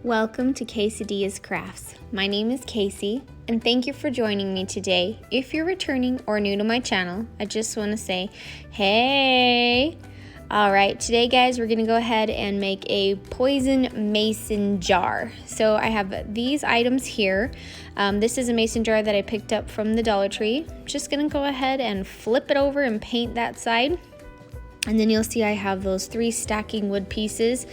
Welcome to Quesadillas Crafts. My name is Casey, and thank you for joining me today. If you're returning or new to my channel, I just want to say, hey! Alright, today guys, we're going to go ahead and make a poison mason jar. So I have these items here. This is a mason jar that I picked up from the Dollar Tree. Just going to go ahead and flip it over and paint that side. And then you'll see I have those 3 stacking wood pieces.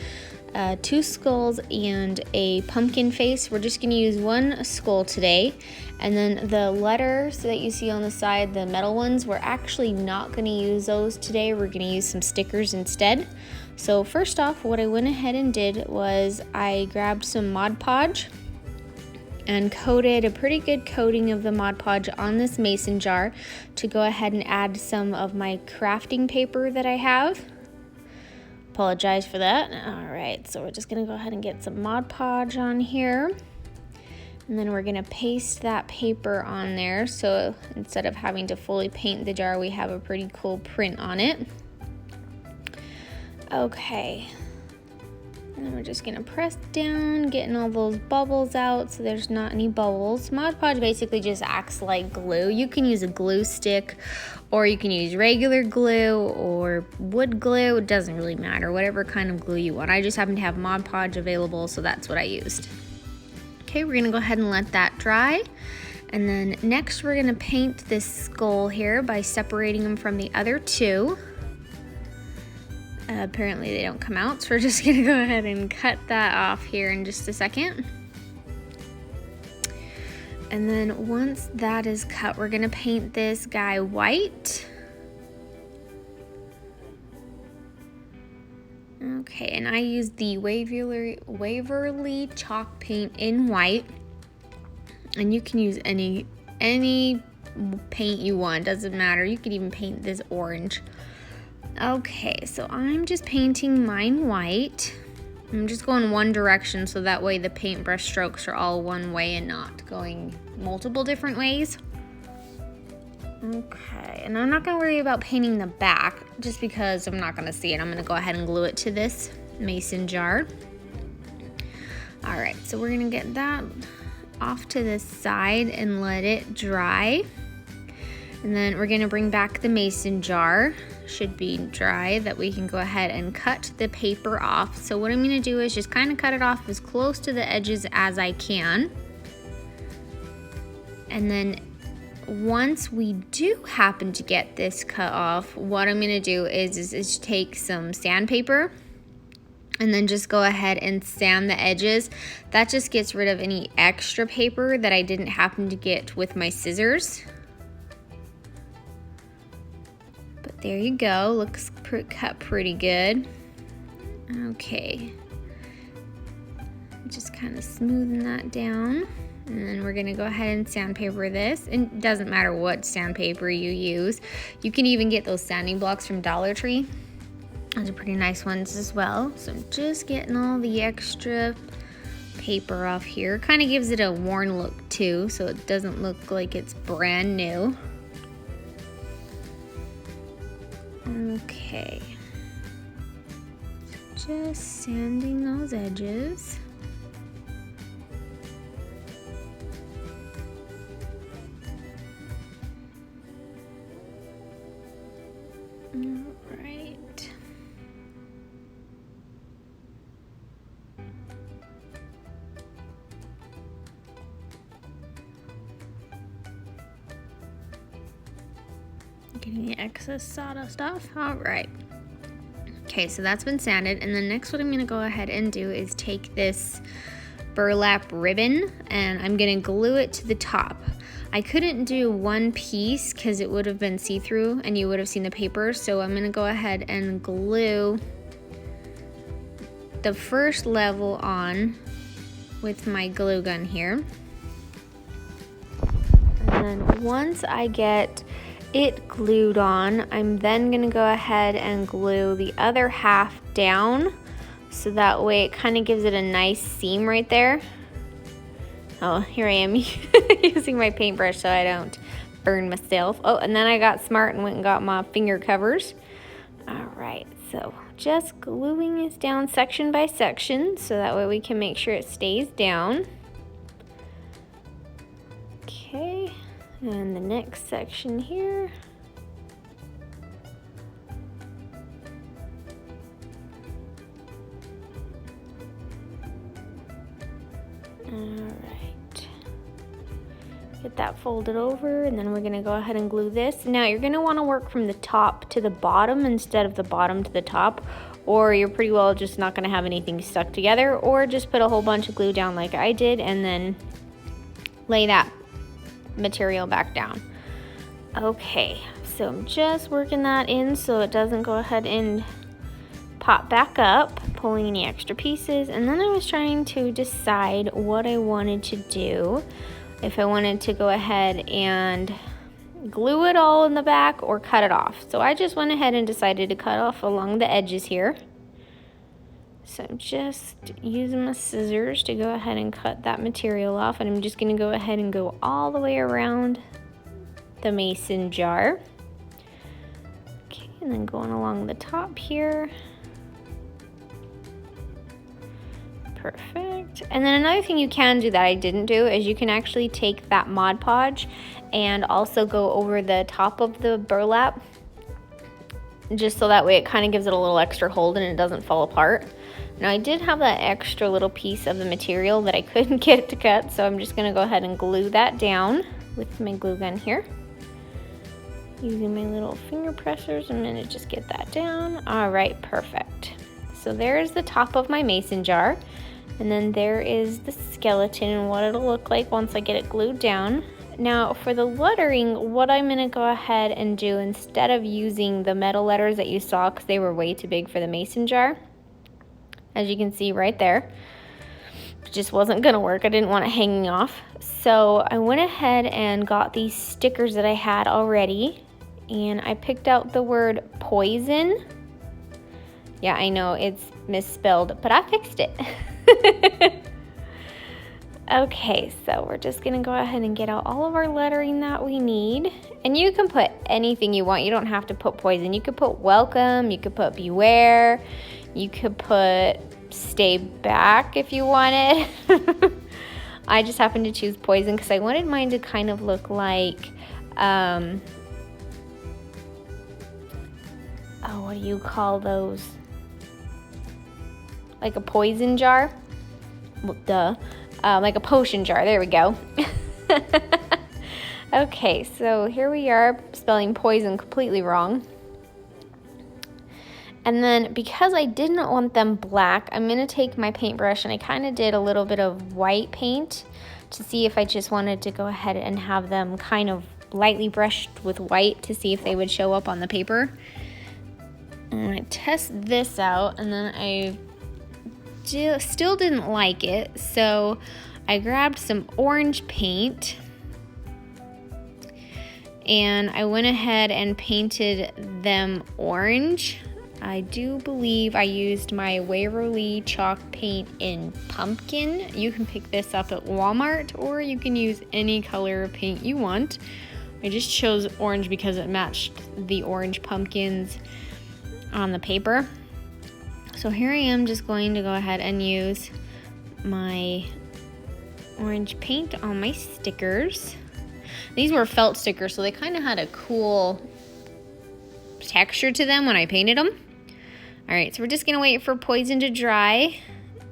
2 skulls and a pumpkin face. We're just going to use 1 skull today, and then the letters that you see on the side, the metal ones, we're actually not going to use those today. We're going to use some stickers instead. So first off, what I went ahead and did was I grabbed some Mod Podge and coated a pretty good coating of the Mod Podge on this mason jar to go ahead and add some of my crafting paper that I have. Apologize for that. Alright, so we're just going to go ahead and get some Mod Podge on here. And then we're going to paste that paper on there, so instead of having to fully paint the jar, we have a pretty cool print on it. Okay. And then we're just going to press down, getting all those bubbles out so there's not any bubbles. Mod Podge basically just acts like glue. You can use a glue stick, or you can use regular glue or wood glue. It doesn't really matter, whatever kind of glue you want. I just happen to have Mod Podge available, so that's what I used. Okay, we're going to go ahead and let that dry. And then next we're going to paint this skull here by separating them from the other 2. Apparently they don't come out, so we're just going to go ahead and cut that off here in just a second. And then once that is cut, we're going to paint this guy white. Okay, and I used the Waverly chalk paint in white. And you can use any paint you want, doesn't matter. You could even paint this orange. Okay, so I'm just painting mine white. I'm just going one direction so that way the paintbrush strokes are all one way and not going multiple different ways. Okay, and I'm not going to worry about painting the back just because I'm not going to see it. I'm going to go ahead and glue it to this mason jar. Alright, so we're going to get that off to the side and let it dry. And then we're going to bring back the mason jar. Should be dry, that we can go ahead and cut the paper off. So what I'm going to do is just kind of cut it off as close to the edges as I can. And then once we do happen to get this cut off, what I'm going to do is take some sandpaper and then just go ahead and sand the edges. That just gets rid of any extra paper that I didn't happen to get with my scissors. There you go, looks cut pretty good. Okay, just kind of smoothing that down. And then we're gonna go ahead and sandpaper this. And it doesn't matter what sandpaper you use. You can even get those sanding blocks from Dollar Tree. Those are pretty nice ones as well. So I'm just getting all the extra paper off here. Kind of gives it a worn look too, so it doesn't look like it's brand new. Okay, just sanding those edges. All right. Getting the excess sawdust off. All right. Okay, so that's been sanded, and then next what I'm going to go ahead and do is take this burlap ribbon and I'm going to glue it to the top. I couldn't do one piece because it would have been see-through and you would have seen the paper, so I'm going to go ahead and glue the first level on with my glue gun here. And then once I get it glued on, I'm then going to go ahead and glue the other half down so that way it kind of gives it a nice seam right there. Oh, here I am using my paintbrush so I don't burn myself. Oh, and then I got smart and went and got my finger covers. All right, so just gluing this down section by section so that way we can make sure it stays down. Okay, and the next section here. Alright, get that folded over, and then we're going to go ahead and glue this. Now you're going to want to work from the top to the bottom instead of the bottom to the top, or you're pretty well just not going to have anything stuck together, or just put a whole bunch of glue down like I did and then lay that material back down. Okay, so I'm just working that in so it doesn't go ahead and pop back up, pulling any extra pieces. And then I was trying to decide what I wanted to do, if I wanted to go ahead and glue it all in the back or cut it off. So I just went ahead and decided to cut off along the edges here. So I'm just using my scissors to go ahead and cut that material off, and I'm just going to go ahead and go all the way around the mason jar. Okay, and then going along the top here. Perfect. And then another thing you can do that I didn't do is you can actually take that Mod Podge and also go over the top of the burlap, just so that way it kind of gives it a little extra hold and it doesn't fall apart. Now I did have that extra little piece of the material that I couldn't get to cut, so I'm just going to go ahead and glue that down with my glue gun here. Using my little finger pressers, I'm going to just get that down. All right, perfect. So there's the top of my mason jar. And then there is the skeleton and what it'll look like once I get it glued down. Now for the lettering, what I'm gonna go ahead and do, instead of using the metal letters that you saw because they were way too big for the mason jar, as you can see right there, it just wasn't gonna work. I didn't want it hanging off. So I went ahead and got these stickers that I had already, and I picked out the word poison. Yeah, I know it's misspelled, but I fixed it. Okay, so we're just gonna go ahead and get out all of our lettering that we need. And you can put anything you want. You don't have to put poison. You could put welcome, you could put beware, you could put stay back if you wanted. I just happened to choose poison because I wanted mine to kind of look like, oh, what do you call those? Like a poison jar? Well, duh. Like a potion jar. There we go. Okay, so here we are spelling poison completely wrong. And then because I did not want them black, I'm going to take my paintbrush and I kind of did a little bit of white paint to see if I just wanted to go ahead and have them kind of lightly brushed with white to see if they would show up on the paper. And I test this out, and then I still didn't like it, so I grabbed some orange paint and I went ahead and painted them orange. I do believe I used my Waverly chalk paint in pumpkin. You can pick this up at Walmart, or you can use any color of paint you want. I just chose orange because it matched the orange pumpkins on the paper. So here I am just going to go ahead and use my orange paint on my stickers. These were felt stickers, so they kind of had a cool texture to them when I painted them. All right, so we're just gonna wait for poison to dry.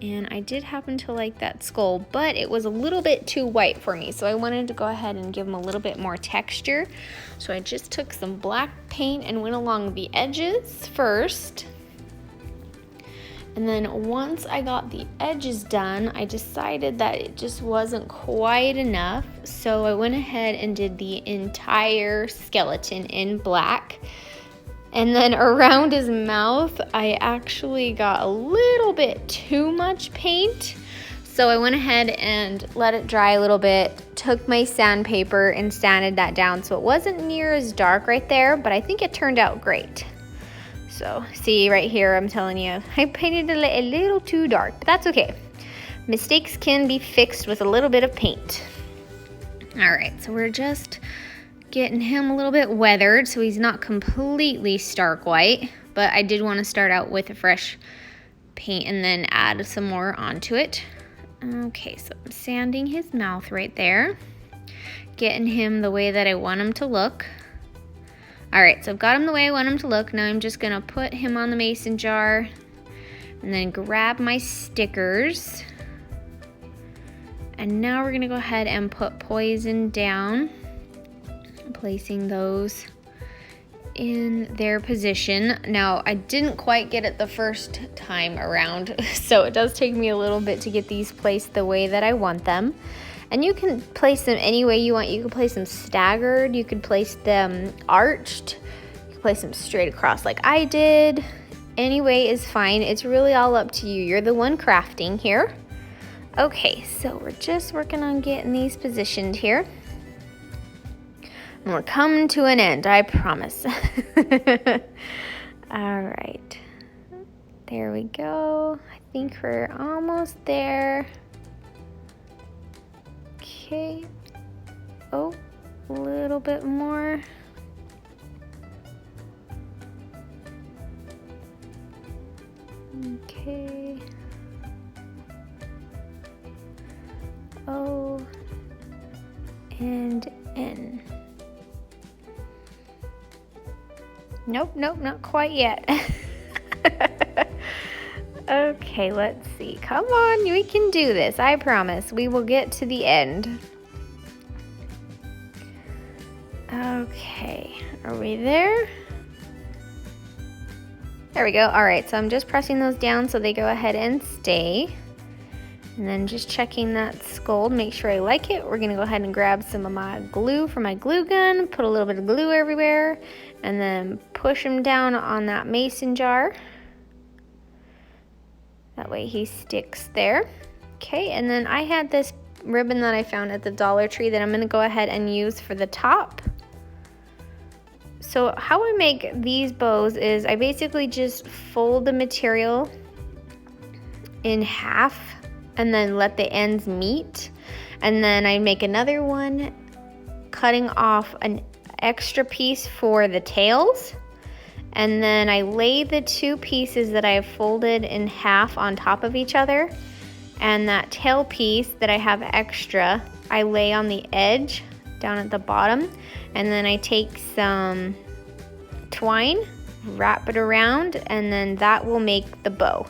And I did happen to like that skull, but it was a little bit too white for me, so I wanted to go ahead and give them a little bit more texture. So I just took some black paint and went along the edges first. And then once I got the edges done, I decided that it just wasn't quite enough. So I went ahead and did the entire skeleton in black. And then around his mouth, I actually got a little bit too much paint. So I went ahead and let it dry a little bit, took my sandpaper and sanded that down so it wasn't near as dark right there, but I think it turned out great. So see right here, I'm telling you, I painted it a little too dark, but that's okay. Mistakes can be fixed with a little bit of paint. All right, so we're just getting him a little bit weathered so he's not completely stark white, but I did want to start out with a fresh paint and then add some more onto it. Okay, so I'm sanding his mouth right there, getting him the way that I want him to look. All right, so I've got him the way I want him to look. Now I'm just gonna put him on the mason jar and then grab my stickers. And now we're gonna go ahead and put poison down, placing those in their position. Now, I didn't quite get it the first time around, so it does take me a little bit to get these placed the way that I want them. And you can place them any way you want. You can place them staggered, you could place them arched, you can place them straight across like I did. Any way is fine. It's really all up to you. You're the one crafting here. Okay, so we're just working on getting these positioned here. And we're coming to an end, I promise. All right. There we go. I think we're almost there. Okay. Oh, a little bit more. Okay. O and N. Nope, not quite yet. Okay, let's see. Come on, we can do this. I promise. We will get to the end. Okay, are we there? There we go. All right, so I'm just pressing those down so they go ahead and stay. And then just checking that skull, make sure I like it. We're gonna go ahead and grab some of my glue from my glue gun, put a little bit of glue everywhere, and then push him down on that mason jar. That way he sticks there. Okay, and then I had this ribbon that I found at the Dollar Tree that I'm gonna go ahead and use for the top. So how I make these bows is I basically just fold the material in half and then let the ends meet. And then I make another one, cutting off an extra piece for the tails. And then I lay the two pieces that I have folded in half on top of each other. And that tail piece that I have extra, I lay on the edge down at the bottom. And then I take some twine, wrap it around, and then that will make the bow.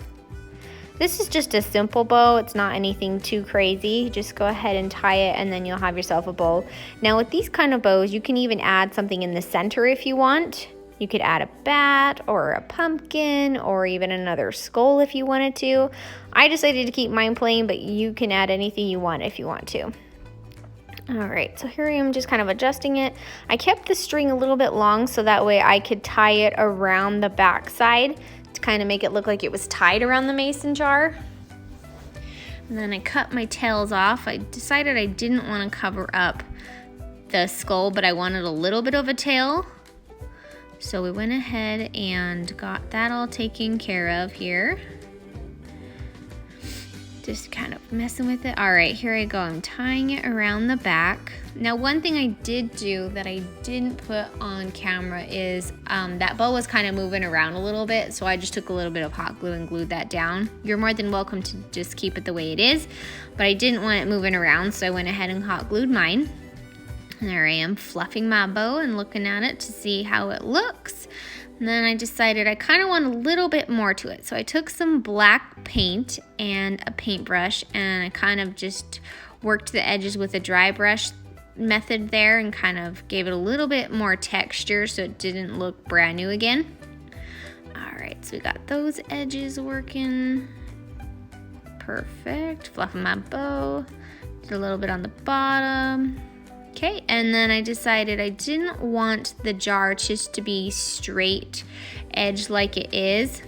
This is just a simple bow. It's not anything too crazy. Just go ahead and tie it and then you'll have yourself a bow. Now with these kind of bows, you can even add something in the center if you want. You could add a bat or a pumpkin or even another skull if you wanted to. I decided to keep mine plain, but you can add anything you want if you want to. All right, so here I am just kind of adjusting it. I kept the string a little bit long so that way I could tie it around the back side to kind of make it look like it was tied around the mason jar. And then I cut my tails off. I decided I didn't want to cover up the skull, but I wanted a little bit of a tail. So we went ahead and got that all taken care of here. Just kind of messing with it. All right, here I go. I'm tying it around the back. Now, one thing I did do that I didn't put on camera is that bow was kind of moving around a little bit, so I just took a little bit of hot glue and glued that down. You're more than welcome to just keep it the way it is, but I didn't want it moving around, so I went ahead and hot glued mine. And there I am, fluffing my bow and looking at it to see how it looks. And then I decided I kind of want a little bit more to it. So I took some black paint and a paintbrush and I kind of just worked the edges with a dry brush method there and kind of gave it a little bit more texture so it didn't look brand new again. All right, so we got those edges working. Perfect. Fluffing my bow. Did a little bit on the bottom. Okay, and then I decided I didn't want the jar just to be straight edge like it is.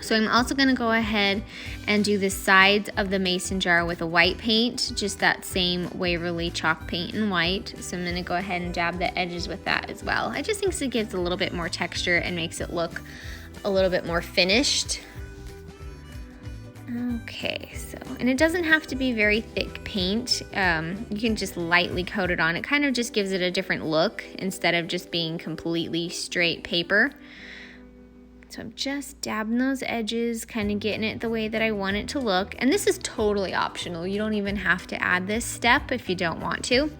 So I'm also gonna go ahead and do the sides of the mason jar with a white paint, just that same Waverly chalk paint in white. So I'm gonna go ahead and dab the edges with that as well. I just think it gives a little bit more texture and makes it look a little bit more finished. Okay, so, and it doesn't have to be very thick paint. You can just lightly coat it on. It kind of just gives it a different look instead of just being completely straight paper. So I'm just dabbing those edges, kind of getting it the way that I want it to look. And this is totally optional. You don't even have to add this step if you don't want to.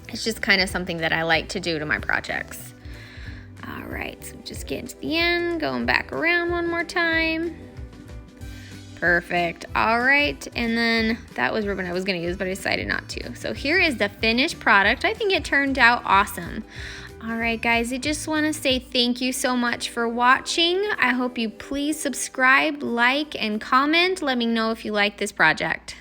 It's just kind of something that I like to do to my projects. All right, so just getting to the end, going back around one more time. Perfect. All right, and then that was ribbon I was going to use, but I decided not to. So here is the finished product. I think it turned out awesome. All right, guys, I just want to say thank you so much for watching. I hope you please subscribe, like, and comment. Let me know if you like this project.